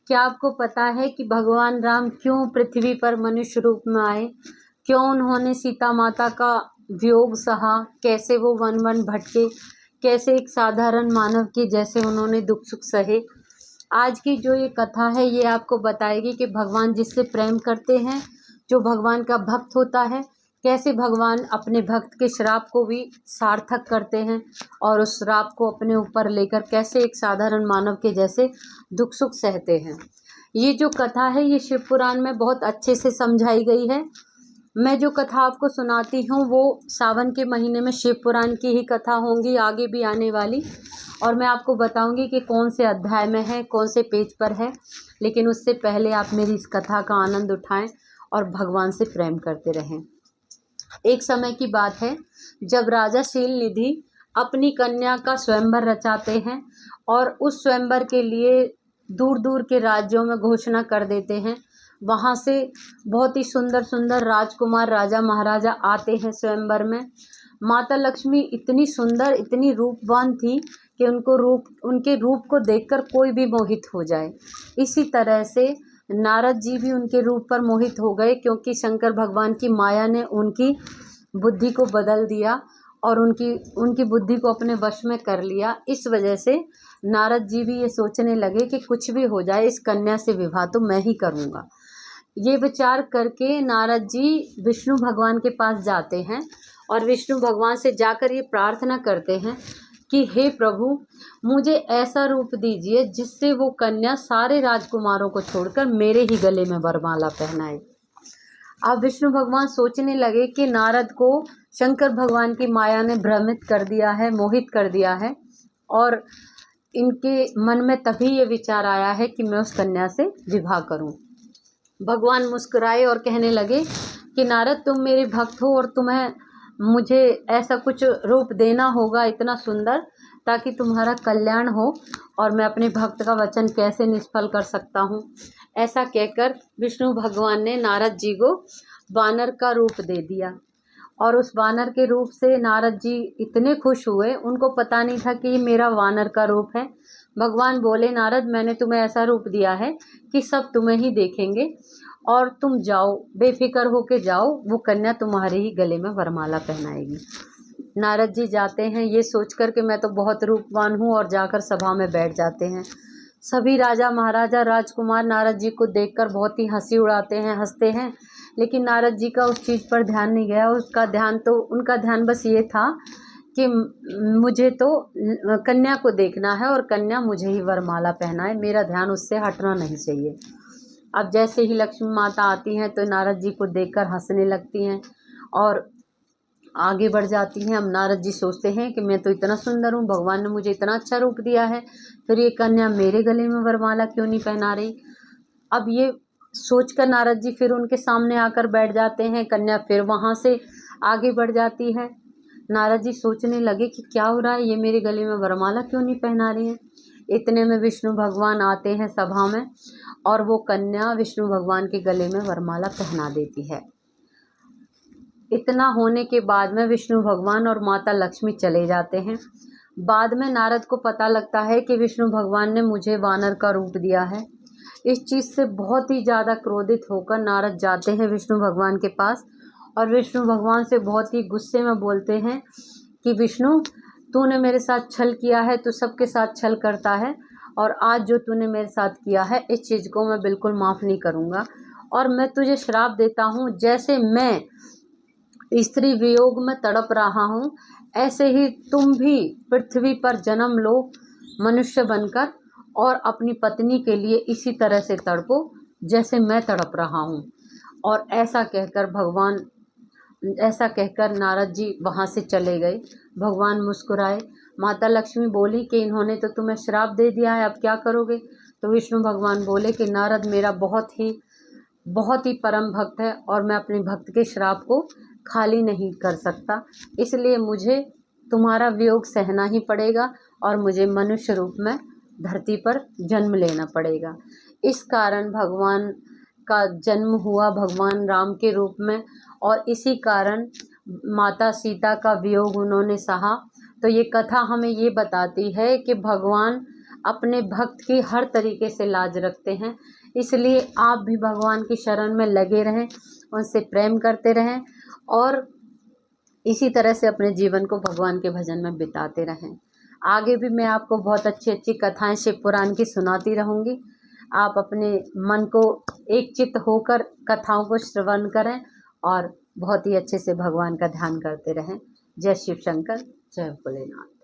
क्या आपको पता है कि भगवान राम क्यों पृथ्वी पर मनुष्य रूप में आए? क्यों उन्होंने सीता माता का वियोग सहा? कैसे वो वन वन भटके? कैसे एक साधारण मानव के जैसे उन्होंने दुख सुख सहे? आज की जो ये कथा है ये आपको बताएगी कि भगवान जिससे प्रेम करते हैं, जो भगवान का भक्त होता है, कैसे भगवान अपने भक्त के श्राप को भी सार्थक करते हैं और उस श्राप को अपने ऊपर लेकर कैसे एक साधारण मानव के जैसे दुख सुख सहते हैं। ये जो कथा है ये शिव पुराण में बहुत अच्छे से समझाई गई है। मैं जो कथा आपको सुनाती हूँ वो सावन के महीने में शिव पुराण की ही कथा होंगी, आगे भी आने वाली, और मैं आपको बताऊंगी कि कौन से अध्याय में है, कौन से पेज पर है। लेकिन उससे पहले आप मेरी इस कथा का आनंद उठाएं और भगवान से प्रेम करते रहें। एक समय की बात है जब राजा शीलनिधि अपनी कन्या का स्वयंवर रचाते हैं और उस स्वयंवर के लिए दूर दूर के राज्यों में घोषणा कर देते हैं। वहाँ से बहुत ही सुंदर सुंदर राजकुमार राजा महाराजा आते हैं स्वयंवर में। माता लक्ष्मी इतनी सुंदर, इतनी रूपवान थी कि उनके रूप को देखकर कोई भी मोहित हो जाए। इसी तरह से नारद जी भी उनके रूप पर मोहित हो गए, क्योंकि शंकर भगवान की माया ने उनकी बुद्धि को बदल दिया और उनकी बुद्धि को अपने वश में कर लिया। इस वजह से नारद जी भी ये सोचने लगे कि कुछ भी हो जाए, इस कन्या से विवाह तो मैं ही करूँगा। ये विचार करके नारद जी विष्णु भगवान के पास जाते हैं और विष्णु भगवान से जाकर ये प्रार्थना करते हैं कि हे प्रभु, मुझे ऐसा रूप दीजिए जिससे वो कन्या सारे राजकुमारों को छोड़कर मेरे ही गले में वरमाला पहनाए। अब विष्णु भगवान सोचने लगे कि नारद को शंकर भगवान की माया ने भ्रमित कर दिया है, मोहित कर दिया है, और इनके मन में तभी ये विचार आया है कि मैं उस कन्या से विवाह करूं। भगवान मुस्कुराए और कहने लगे कि नारद, तुम मेरे भक्त हो और तुम्हें मुझे ऐसा कुछ रूप देना होगा इतना सुंदर ताकि तुम्हारा कल्याण हो, और मैं अपने भक्त का वचन कैसे निष्फल कर सकता हूँ। ऐसा कहकर विष्णु भगवान ने नारद जी को वानर का रूप दे दिया और उस वानर के रूप से नारद जी इतने खुश हुए, उनको पता नहीं था कि ये मेरा वानर का रूप है। भगवान बोले, नारद, मैंने तुम्हें ऐसा रूप दिया है कि सब तुम्हें ही देखेंगे और तुम जाओ, बेफिक्र होके जाओ, वो कन्या तुम्हारे ही गले में वरमाला पहनाएगी। नारद जी जाते हैं ये सोचकर कि मैं तो बहुत रूपवान हूँ, और जाकर सभा में बैठ जाते हैं। सभी राजा महाराजा राजकुमार नारद जी को देखकर बहुत ही हंसी उड़ाते हैं, हंसते हैं, लेकिन नारद जी का उस चीज़ पर ध्यान नहीं गया। उनका ध्यान बस ये था कि मुझे तो कन्या को देखना है और कन्या मुझे ही वरमाला पहनाए, मेरा ध्यान उससे हटना नहीं चाहिए। अब जैसे ही लक्ष्मी माता आती हैं तो नारद जी को देखकर हंसने लगती हैं और आगे बढ़ जाती हैं। अब नारद जी सोचते हैं कि मैं तो इतना सुंदर हूँ, भगवान ने मुझे इतना अच्छा रूप दिया है, फिर ये कन्या मेरे गले में वरमाला क्यों नहीं पहना रही। अब ये सोचकर नारद जी फिर उनके सामने आकर बैठ जाते हैं। कन्या फिर वहाँ से आगे बढ़ जाती है। नारद जी सोचने लगे कि क्या हो रहा है, ये मेरे गले में वरमाला क्यों नहीं पहना रही है। इतने में विष्णु भगवान आते हैं सभा में और वो कन्या विष्णु भगवान के गले में वरमाला पहना देती है। इतना होने के बाद में विष्णु भगवान और माता लक्ष्मी चले जाते हैं। बाद में नारद को पता लगता है कि विष्णु भगवान ने मुझे वानर का रूप दिया है। इस चीज़ से बहुत ही ज़्यादा क्रोधित होकर नारद जाते हैं विष्णु भगवान के पास और विष्णु भगवान से बहुत ही गुस्से में बोलते हैं कि विष्णु, तूने मेरे साथ छल किया है, तू सबके साथ छल करता है, और आज जो तूने मेरे साथ किया है इस चीज़ को मैं बिल्कुल माफ़ नहीं करूँगा, और मैं तुझे श्राप देता हूँ, जैसे मैं स्त्री वियोग में तड़प रहा हूँ ऐसे ही तुम भी पृथ्वी पर जन्म लो मनुष्य बनकर, और अपनी पत्नी के लिए इसी तरह से तड़पो जैसे मैं तड़प रहा हूँ। और ऐसा कहकर नारद जी वहाँ से चले गए। भगवान मुस्कुराए। माता लक्ष्मी बोली कि इन्होंने तो तुम्हें श्राप दे दिया है, अब क्या करोगे। तो विष्णु भगवान बोले कि नारद मेरा बहुत ही परम भक्त है और मैं अपने भक्त के श्राप को खाली नहीं कर सकता, इसलिए मुझे तुम्हारा वियोग सहना ही पड़ेगा और मुझे मनुष्य रूप में धरती पर जन्म लेना पड़ेगा। इस कारण भगवान का जन्म हुआ भगवान राम के रूप में, और इसी कारण माता सीता का वियोग उन्होंने सहा। तो ये कथा हमें ये बताती है कि भगवान अपने भक्त की हर तरीके से लाज रखते हैं। इसलिए आप भी भगवान की शरण में लगे रहें, उनसे प्रेम करते रहें और इसी तरह से अपने जीवन को भगवान के भजन में बिताते रहें। आगे भी मैं आपको बहुत अच्छी अच्छी कथाएं शिव पुराण की सुनाती रहूँगी। आप अपने मन को एक चित्त होकर कथाओं को श्रवण करें और बहुत ही अच्छे से भगवान का ध्यान करते रहें। जय शिव शंकर, जय भोलेनाथ।